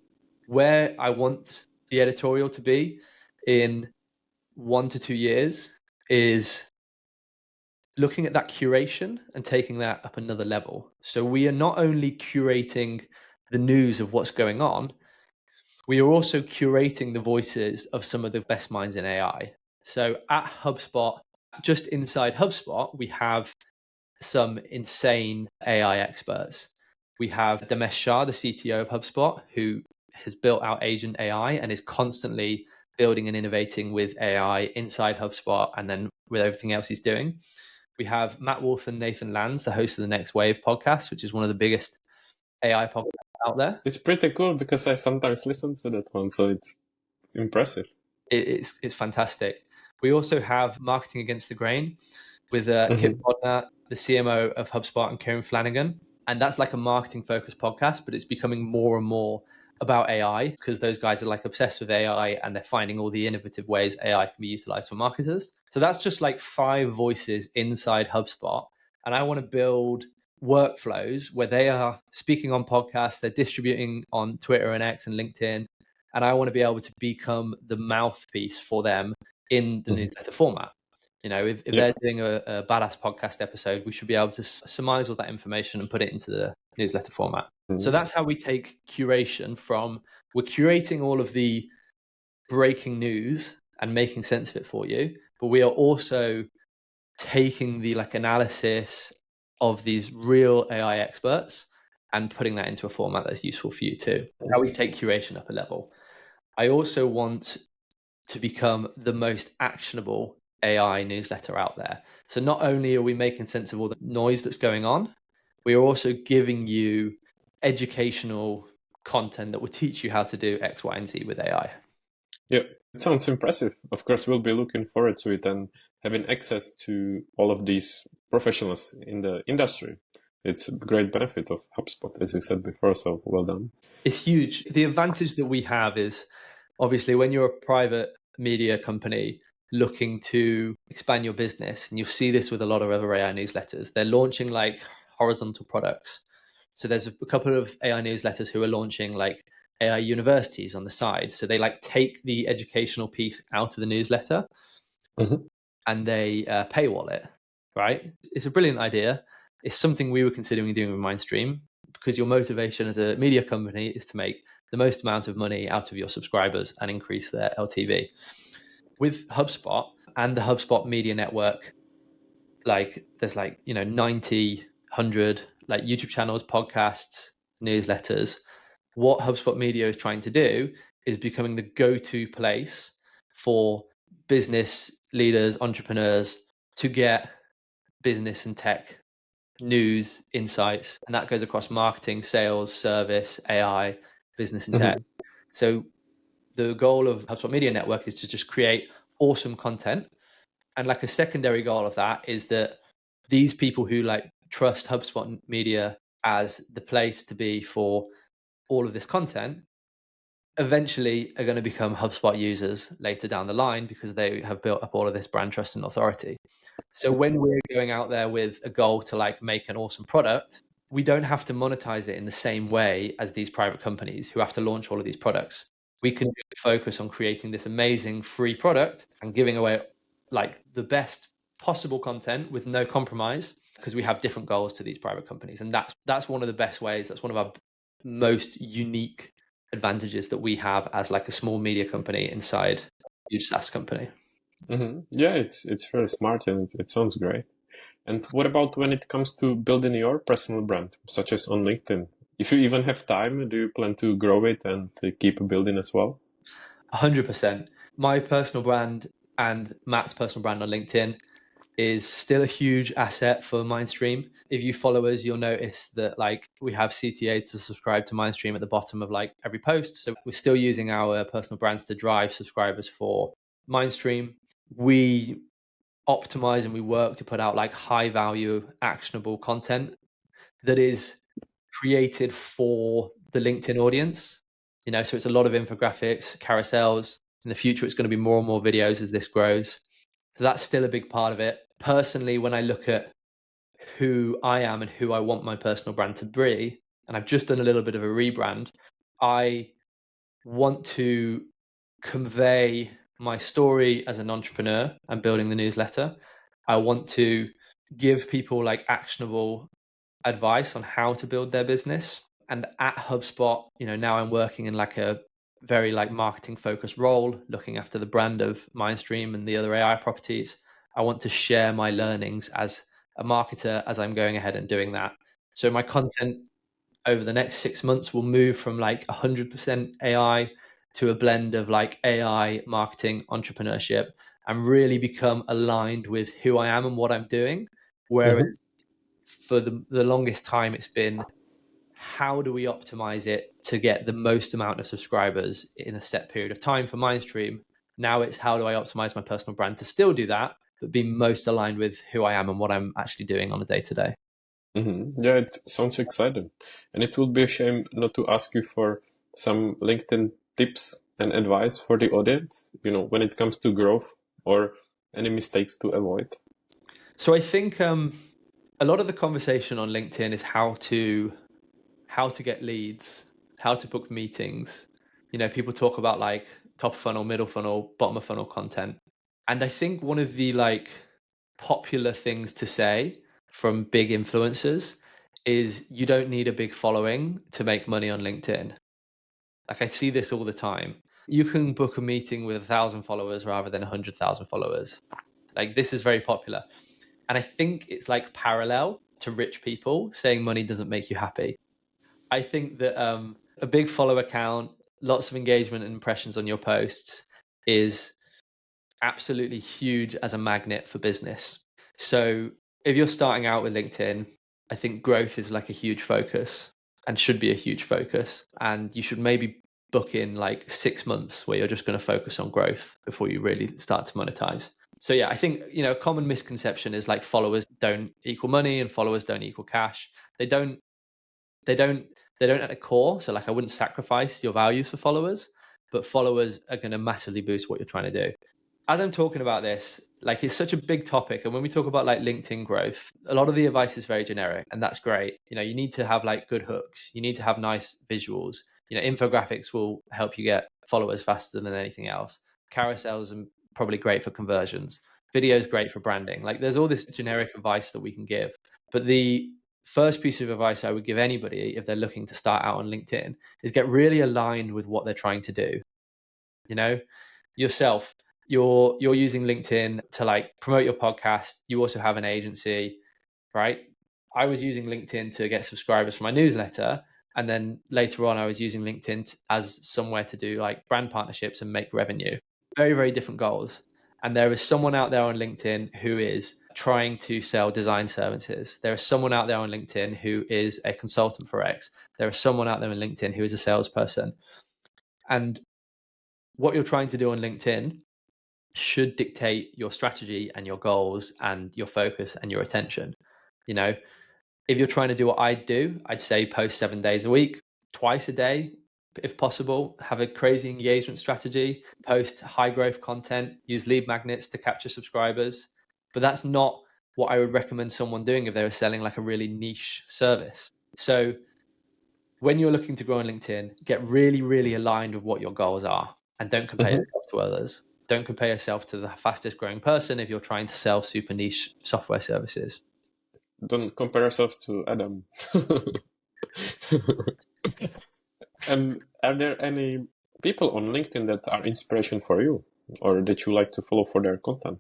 Where I want the editorial to be in 1 to 2 years is looking at that curation and taking that up another level. So we are not only curating the news of what's going on, we are also curating the voices of some of the best minds in AI. So at HubSpot, just inside HubSpot, we have some insane AI experts. We have Damesh Shah, the CTO of HubSpot, who has built out Agent AI and is constantly building and innovating with AI inside HubSpot and then with everything else he's doing. We have Matt Wolf and Nathan Lands, the host of the Next Wave podcast, which is one of the biggest AI podcasts out there. It's pretty cool because I sometimes listen to that one, so it's impressive. It's fantastic. We also have Marketing Against the Grain with Kip Bodnar, the CMO of HubSpot, and Kieran Flanagan. And that's like a marketing focused podcast, but it's becoming more and more about AI because those guys are like obsessed with AI and they're finding all the innovative ways AI can be utilized for marketers. So that's just like 5 voices inside HubSpot. And I want to build workflows where they are speaking on podcasts, they're distributing on Twitter and X and LinkedIn. And I want to be able to become the mouthpiece for them in the newsletter format. You know, if they're doing a badass podcast episode, we should be able to surmise all that information and put it into the newsletter format. So that's how we take curation from, we're curating all of the breaking news and making sense of it for you, but we are also taking the like analysis of these real AI experts and putting that into a format that's useful for you too. How we take curation up a level. I also want to become the most actionable AI newsletter out there. So not only are we making sense of all the noise that's going on, we are also giving you educational content that will teach you how to do X, Y, and Z with AI. Yeah, it sounds impressive. Of course, we'll be looking forward to it and having access to all of these professionals in the industry. It's a great benefit of HubSpot, as you said before, so well done. It's huge. The advantage that we have is obviously when you're a private media company looking to expand your business, and you'll see this with a lot of other AI newsletters, they're launching like horizontal products. So there's a couple of AI newsletters who are launching like AI universities on the side. So they like take the educational piece out of the newsletter and they paywall it, right? It's a brilliant idea. It's something we were considering doing with Mindstream because your motivation as a media company is to make the most amount of money out of your subscribers and increase their LTV. With HubSpot and the HubSpot Media Network, like there's like, 90, 100 like YouTube channels, podcasts, newsletters. What HubSpot Media is trying to do is becoming the go-to place for business leaders, entrepreneurs to get business and tech news, insights, and that goes across marketing, sales, service, AI, business and tech. So the goal of HubSpot Media Network is to just create awesome content. And like a secondary goal of that is that these people who like trust HubSpot Media as the place to be for all of this content eventually are going to become HubSpot users later down the line because they have built up all of this brand trust and authority. So when we're going out there with a goal to like make an awesome product, we don't have to monetize it in the same way as these private companies who have to launch all of these products. We can focus on creating this amazing free product and giving away like the best possible content with no compromise because we have different goals to these private companies. And that's one of the best ways. That's one of our most unique advantages that we have as like a small media company inside a huge SaaS company. Yeah, it's very smart and it sounds great. And what about when it comes to building your personal brand, such as on LinkedIn? If you even have time, do you plan to grow it and keep building as well? 100%. My personal brand and Matt's personal brand on LinkedIn is still a huge asset for Mindstream. If you follow us, you'll notice that like we have CTAs to subscribe to Mindstream at the bottom of like every post. So we're still using our personal brands to drive subscribers for Mindstream. We optimize and we work to put out like high value, actionable content that is created for the LinkedIn audience. So it's a lot of infographics, carousels. In the future, it's going to be more and more videos as this grows. So that's still a big part of it. Personally, when I look at who I am and who I want my personal brand to be, and I've just done a little bit of a rebrand, I want to convey my story as an entrepreneur and building the newsletter. I want to give people like actionable advice on how to build their business. And at HubSpot, now I'm working in like a very like marketing focused role, looking after the brand of Mindstream and the other AI properties. I want to share my learnings as a marketer as I'm going ahead and doing that. So my content over the next 6 months will move from like 100% AI to a blend of like AI, marketing, entrepreneurship, and really become aligned with who I am and what I'm doing. Whereas for the longest time, it's been how do we optimize it to get the most amount of subscribers in a set period of time for my stream? Now it's how do I optimize my personal brand to still do that, but be most aligned with who I am and what I'm actually doing on a day-to-day. Yeah, it sounds exciting. And it would be a shame not to ask you for some LinkedIn tips and advice for the audience, when it comes to growth or any mistakes to avoid. So I think a lot of the conversation on LinkedIn is how to get leads, how to book meetings. People talk about like top funnel, middle funnel, bottom of funnel content. And I think one of the like popular things to say from big influencers is you don't need a big following to make money on LinkedIn. Like I see this all the time. You can book a meeting with 1,000 followers rather than 100,000 followers. Like this is very popular. And I think it's like parallel to rich people saying money doesn't make you happy. I think that a big follower count, lots of engagement and impressions on your posts is absolutely huge as a magnet for business. So if you're starting out with LinkedIn, I think growth is like a huge focus and should be a huge focus. And you should maybe book in like 6 months where you're just going to focus on growth before you really start to monetize. So yeah, I think, a common misconception is like followers don't equal money and followers don't equal cash. They don't at the core. So like I wouldn't sacrifice your values for followers, but followers are going to massively boost what you're trying to do. As I'm talking about this, like it's such a big topic. And when we talk about like LinkedIn growth, a lot of the advice is very generic and that's great. You need to have like good hooks. You need to have nice visuals. Infographics will help you get followers faster than anything else. Carousels are probably great for conversions. Video is great for branding. Like there's all this generic advice that we can give. But the first piece of advice I would give anybody if they're looking to start out on LinkedIn is get really aligned with what they're trying to do. Yourself, you're using LinkedIn to like promote your podcast. You also have an agency, right? I was using LinkedIn to get subscribers for my newsletter. And then later on, I was using LinkedIn as somewhere to do like brand partnerships and make revenue. Very, very different goals. And there is someone out there on LinkedIn who is trying to sell design services. There is someone out there on LinkedIn who is a consultant for X. There is someone out there on LinkedIn who is a salesperson. And what you're trying to do on LinkedIn should dictate your strategy and your goals and your focus and your attention. If you're trying to do what I do, I'd say post 7 days a week, twice a day, if possible, have a crazy engagement strategy, post high growth content, use lead magnets to capture subscribers. But that's not what I would recommend someone doing if they were selling like a really niche service. So when you're looking to grow on LinkedIn, get really, really aligned with what your goals are and don't compare yourself to others. Don't compare yourself to the fastest growing person if you're trying to sell super niche software services. Don't compare yourself to Adam. And are there any people on LinkedIn that are inspiration for you or that you like to follow for their content?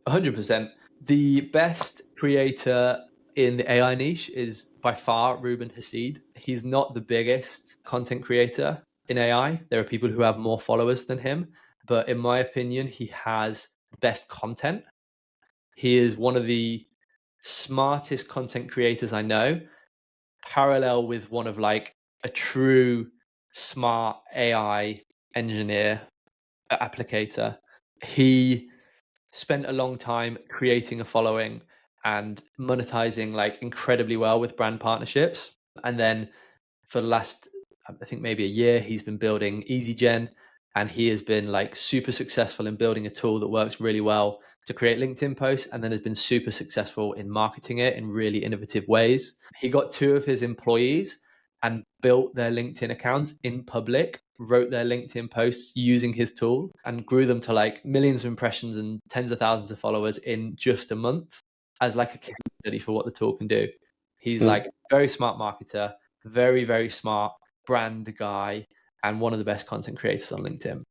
100%. The best creator in the AI niche is by far Ruben Hassid. He's not the biggest content creator in AI. There are people who have more followers than him, but in my opinion, he has the best content. He is one of the smartest content creators I know, parallel with one of like a true smart AI engineer, applicator. He spent a long time creating a following and monetizing like incredibly well with brand partnerships. And then for the last, I think maybe a year, he's been building EasyGen, and he has been like super successful in building a tool that works really well to create LinkedIn posts, and then has been super successful in marketing it in really innovative ways. He got 2 of his employees and built their LinkedIn accounts in public, wrote their LinkedIn posts using his tool, and grew them to like millions of impressions and tens of thousands of followers in just a month as like a case study for what the tool can do. He's like a very smart marketer, very, very smart brand guy, and one of the best content creators on LinkedIn.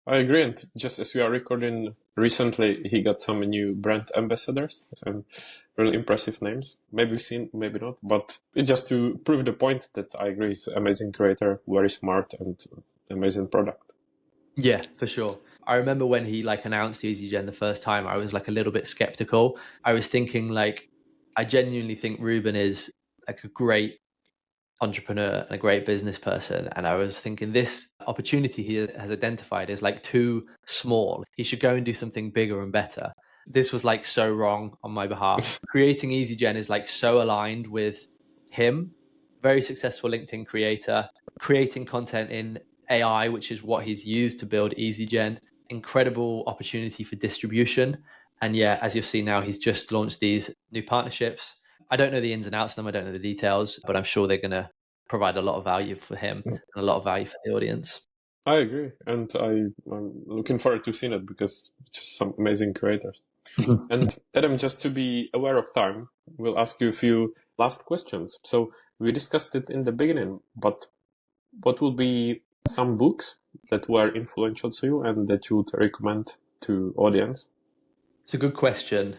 I agree. And just as we are recording recently, he got some new brand ambassadors, some really impressive names. Maybe you've seen, maybe not, but it's just to prove the point that I agree. He's an amazing creator, very smart, and amazing product. Yeah, for sure. I remember when he like announced EasyGen the first time, I was like a little bit skeptical. I was thinking like, I genuinely think Ruben is like a great entrepreneur and a great business person. And I was thinking this opportunity he has identified is like too small. He should go and do something bigger and better. This was like so wrong on my behalf. Creating EasyGen is like so aligned with him, very successful LinkedIn creator, creating content in AI, which is what he's used to build EasyGen. Incredible opportunity for distribution. And yeah, as you'll see now, he's just launched these new partnerships. I don't know the ins and outs of them. I don't know the details, but I'm sure they're going to provide a lot of value for him and a lot of value for the audience. I agree, and I'm looking forward to seeing it because just some amazing creators. And Adam, just to be aware of time, we'll ask you a few last questions. So we discussed it in the beginning, but what will be some books that were influential to you and that you would recommend to audience? It's a good question.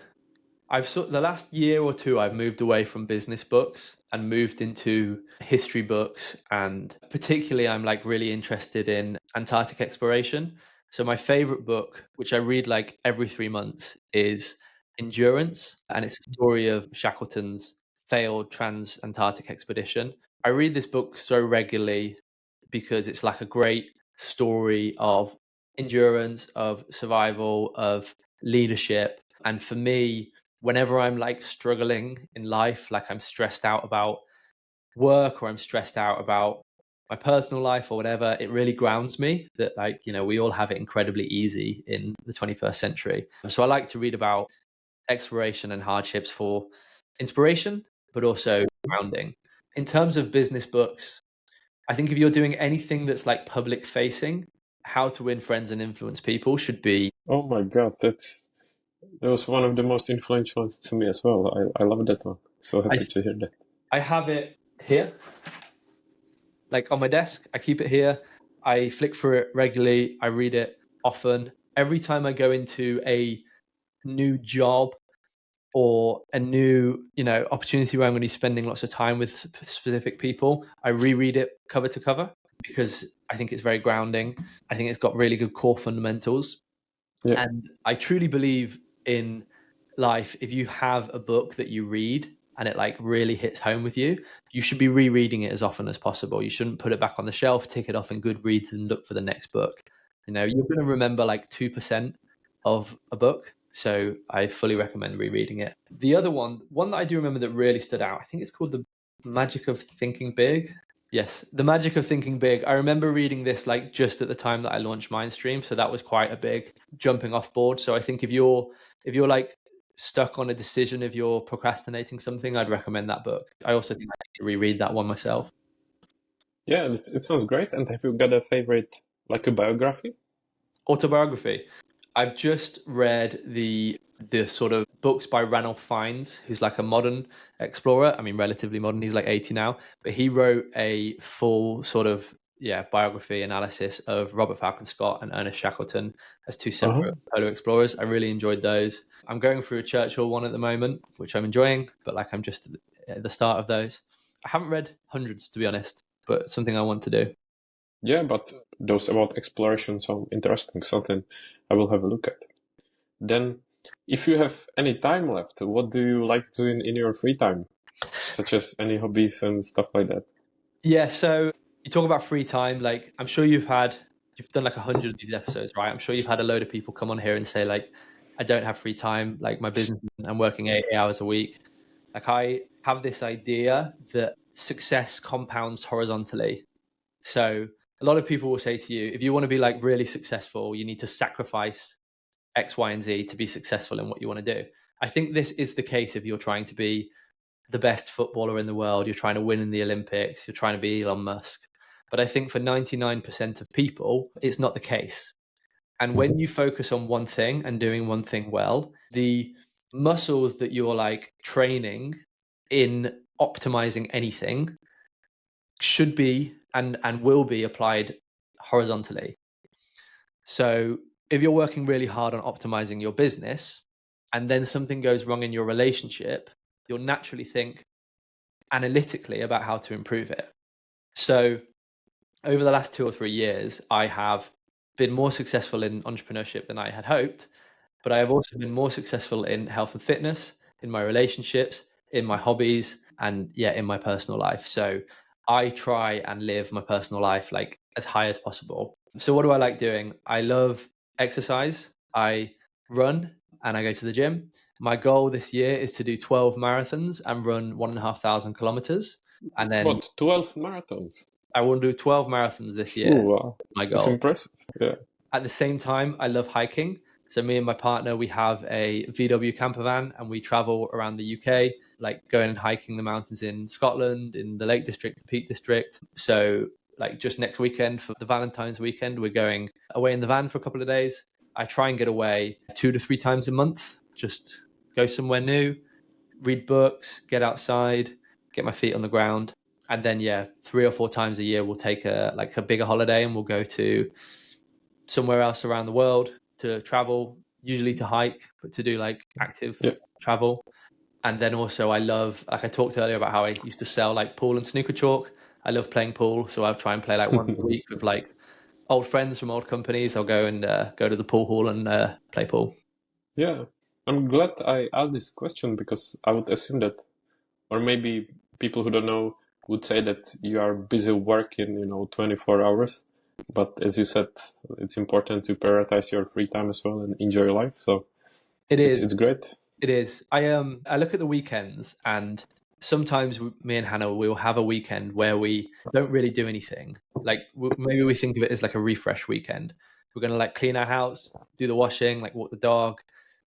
The last year or two, I've moved away from business books and moved into history books. And particularly, I'm like really interested in Antarctic exploration. So my favorite book, which I read like every 3 months, is Endurance. And it's a story of Shackleton's failed trans-Antarctic expedition. I read this book so regularly because it's like a great story of endurance, of survival, of leadership. And for me, whenever I'm like struggling in life, like I'm stressed out about work or I'm stressed out about my personal life or whatever, it really grounds me that like, we all have it incredibly easy in the 21st century. So I like to read about exploration and hardships for inspiration, but also grounding. In terms of business books, I think if you're doing anything that's like public facing, How to Win Friends and Influence People should be. Oh my God, that was one of the most influential ones to me as well. I love that one. So happy to hear that. I have it here, like on my desk. I keep it here. I flick through it regularly. I read it often. Every time I go into a new job or a new, opportunity where I'm going to be spending lots of time with specific people, I reread it cover to cover because I think it's very grounding. I think it's got really good core fundamentals. Yeah. And I truly believe in life, if you have a book that you read and it like really hits home with you, you should be rereading it as often as possible. You shouldn't put it back on the shelf, tick it off in Goodreads and look for the next book. You're going to remember like 2% of a book. So I fully recommend rereading it. The other one that I do remember that really stood out, I think it's called The Magic of Thinking Big. Yes, The Magic of Thinking Big. I remember reading this like just at the time that I launched Mindstream, so that was quite a big jumping off board. So I think if you're like stuck on a decision, if you're procrastinating something, I'd recommend that book. I also think I need to reread that one myself. Yeah, it sounds great. And have you got a favorite, like a biography? Autobiography. I've just read the sort of books by Ranulph Fiennes, who's like a modern explorer. I mean, relatively modern. He's like 80 now, but he wrote a full sort of biography analysis of Robert Falcon Scott and Ernest Shackleton as two separate polar explorers. I really enjoyed those. I'm going through a Churchill one at the moment, which I'm enjoying, but like I'm just at the start of those. I haven't read hundreds, to be honest, but something I want to do. Yeah, but those about exploration sound interesting, something I will have a look at. Then, if you have any time left, what do you like doing in your free time? Such as any hobbies and stuff like that? Yeah, so you talk about free time, like I'm sure you've done like 100 of these episodes, right? I'm sure you've had a load of people come on here and say like, I don't have free time, like my business, I'm working 8 hours a week. Like I have this idea that success compounds horizontally. So a lot of people will say to you, if you want to be like really successful, you need to sacrifice X, Y, and Z to be successful in what you want to do. I think this is the case if you're trying to be the best footballer in the world, you're trying to win in the Olympics, you're trying to be Elon Musk. But I think for 99% of people, it's not the case. And when you focus on one thing and doing one thing well, the muscles that you're like training in optimizing anything should be and will be applied horizontally. So if you're working really hard on optimizing your business and then something goes wrong in your relationship, you'll naturally think analytically about how to improve it. So over the last 2 or 3 years, I have been more successful in entrepreneurship than I had hoped, but I have also been more successful in health and fitness, in my relationships, in my hobbies, and in my personal life. So I try and live my personal life like as high as possible. So what do I like doing? I love exercise. I run and I go to the gym. My goal this year is to do 12 marathons and run 1,500 kilometers. And then What, 12 marathons? I want to do 12 marathons this year. Ooh, wow. My That's goal. impressive. Yeah. At the same time, I love hiking. So me and my partner, we have a VW camper van and we travel around the UK, like going and hiking the mountains in Scotland, in the Lake District, Peak District. So like just next weekend for the Valentine's weekend, we're going away in the van for a couple of days. I try and get away 2 to 3 times a month, just go somewhere new, read books, get outside, get my feet on the ground. And then, 3 or 4 times a year, we'll take a bigger holiday and we'll go to somewhere else around the world to travel, usually to hike, but to do like active travel. And then also I love, like I talked earlier about how I used to sell like pool and snooker chalk. I love playing pool. So I'll try and play like once a week with like old friends from old companies. I'll go and go to the pool hall and play pool. Yeah. I'm glad I asked this question because I would assume that, or maybe people who don't know would say that you are busy working, 24 hours. But as you said, it's important to prioritize your free time as well and enjoy your life. So it's great. It is. I look at the weekends, and sometimes me and Hannah will have a weekend where we don't really do anything. Like maybe we think of it as like a refresh weekend. We're gonna like clean our house, do the washing, like walk the dog,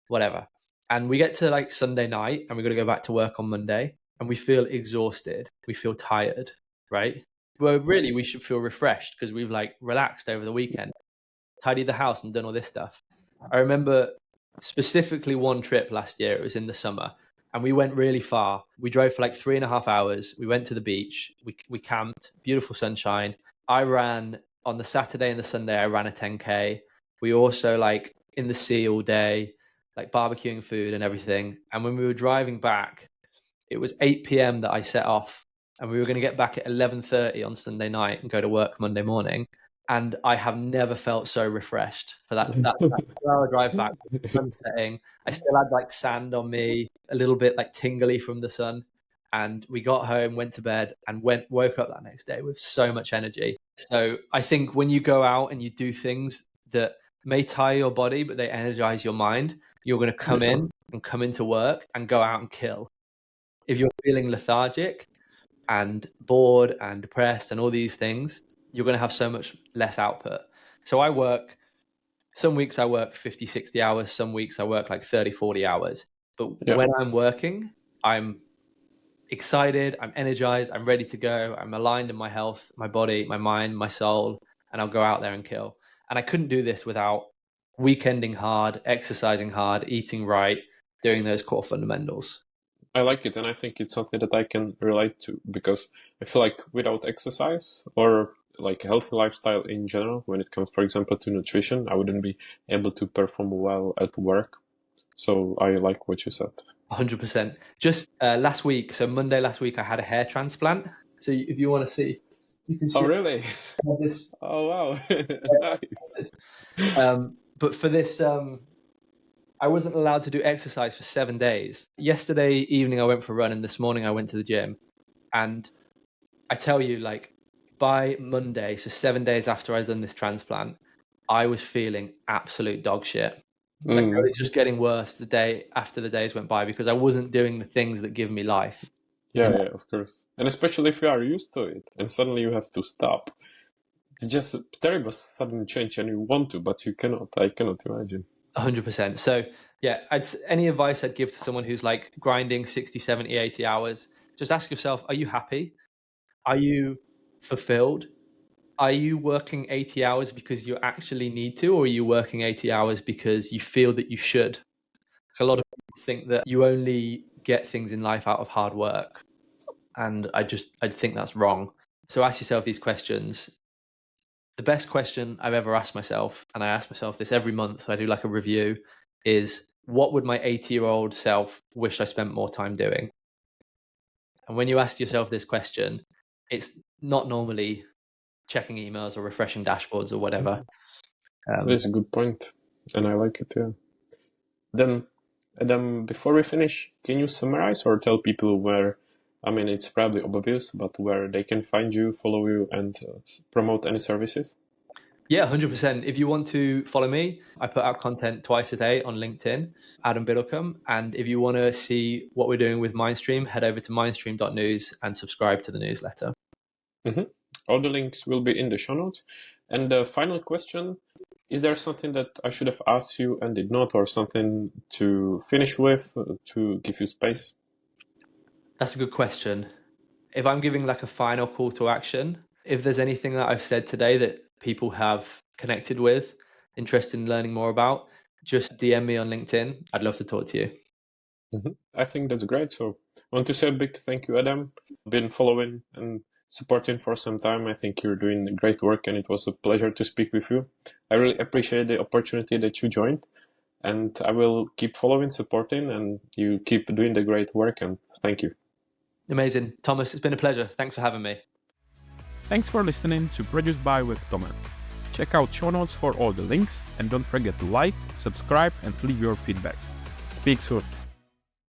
whatever. And we get to like Sunday night, and we got to go back to work on Monday, and we feel exhausted. We feel tired, right? Well, really, we should feel refreshed because we've like relaxed over the weekend, tidied the house, and done all this stuff. I remember specifically one trip last year. It was in the summer and we went really far. We drove for like 3.5 hours. We went to the beach. We camped, beautiful sunshine. I ran on the Saturday and the Sunday. I ran a 10K. We also like in the sea all day, like barbecuing food and everything. And when we were driving back, it was 8 p.m. that I set off and we were going to get back at 11:30 on Sunday night and go to work Monday morning. And I have never felt so refreshed for that 2-hour drive back. Sun setting. I still had like sand on me, a little bit like tingly from the sun. And we got home, went to bed, and woke up that next day with so much energy. So I think when you go out and you do things that may tire your body, but they energize your mind, you're going to come into work and go out and kill. If you're feeling lethargic and bored and depressed and all these things, you're going to have so much less output. So some weeks I work 50, 60 hours. Some weeks I work like 30, 40 hours. But when I'm working, I'm excited, I'm energized, I'm ready to go. I'm aligned in my health, my body, my mind, my soul, and I'll go out there and kill. And I couldn't do this without weekending hard, exercising hard, eating right, doing those core fundamentals. I like it, and I think it's something that I can relate to because I feel like without exercise or like a healthy lifestyle in general, when it comes, for example, to nutrition, I wouldn't be able to perform well at work. So I like what you said. 100%. Just last week, so Monday last week, I had a hair transplant. So if you want to see, you can see. Oh, really? This. Oh, wow. Nice. But for this, I wasn't allowed to do exercise for 7 days. Yesterday evening, I went for a run, and this morning I went to the gym. And I tell you, like, by Monday, so 7 days after I'd done this transplant, I was feeling absolute dog shit. Like I was just getting worse the day after the days went by because I wasn't doing the things that give me life. Yeah, of course. And especially if you are used to it and suddenly you have to stop. It's just a terrible sudden change and you want to, but you cannot. I cannot imagine. 100%. So yeah, any advice I'd give to someone who's like grinding 60, 70, 80 hours, just ask yourself, are you happy? Are you fulfilled? Are you working 80 hours because you actually need to, or are you working 80 hours because you feel that you should? A lot of people think that you only get things in life out of hard work. And I think that's wrong. So ask yourself these questions. The best question I've ever asked myself, and I ask myself this every month, I do like a review, is what would my 80-year-old self wish I spent more time doing? And when you ask yourself this question, it's not normally checking emails or refreshing dashboards or whatever. That's a good point, and I like it, yeah. Then before we finish, can you summarize or tell people where I mean, it's probably obvious, but where they can find you, follow you, and promote any services? Yeah, 100%. If you want to follow me, I put out content twice a day on LinkedIn, Adam Biddlecombe. And if you want to see what we're doing with Mindstream, head over to mindstream.news and subscribe to the newsletter. All the links will be in the show notes. And the final question, is there something that I should have asked you and did not, or something to finish with to give you space? That's a good question. If I'm giving like a final call to action, if there's anything that I've said today that people have connected with, interested in learning more about, just DM me on LinkedIn. I'd love to talk to you. I think that's great. So I want to say a big thank you, Adam. Been following and supporting for some time. I think you're doing great work, and it was a pleasure to speak with you. I really appreciate the opportunity that you joined, and I will keep following, supporting, and you keep doing the great work, and thank you. Amazing. Thomas, it's been a pleasure. Thanks for having me. Thanks for listening to Produced by with Tommen. Check out show notes for all the links, and don't forget to like, subscribe, and leave your feedback. Speak soon.